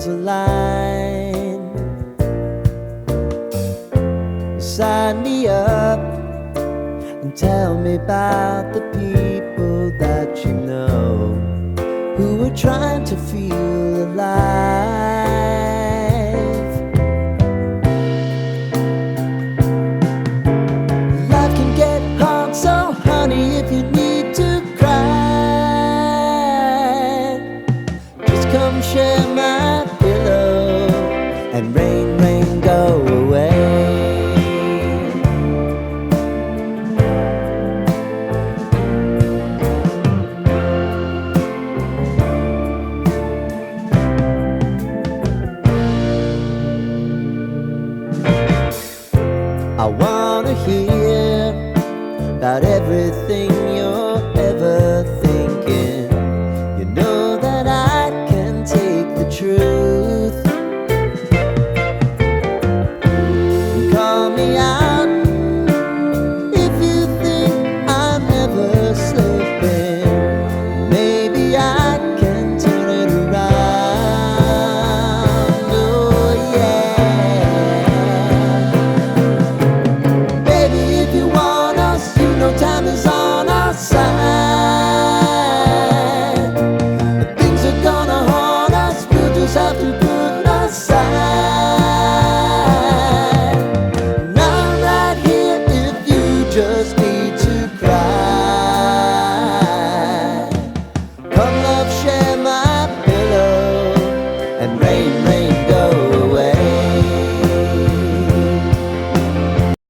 stars align. Sign me up and tell me about the people that you know who are trying to feel alive. Life can get hard, so honey, if you need to cry, just come share my pillow and rain, rain, go away. I wanna hear about everything you're ever thinking. You know that I can take the truth. Call me out if you think I'm ever slipping. Maybe I can turn it around. Oh yeah. Time is on our side. Things are gonna haunt us, we'll just have to put aside. And I'm right here if you just need to cry.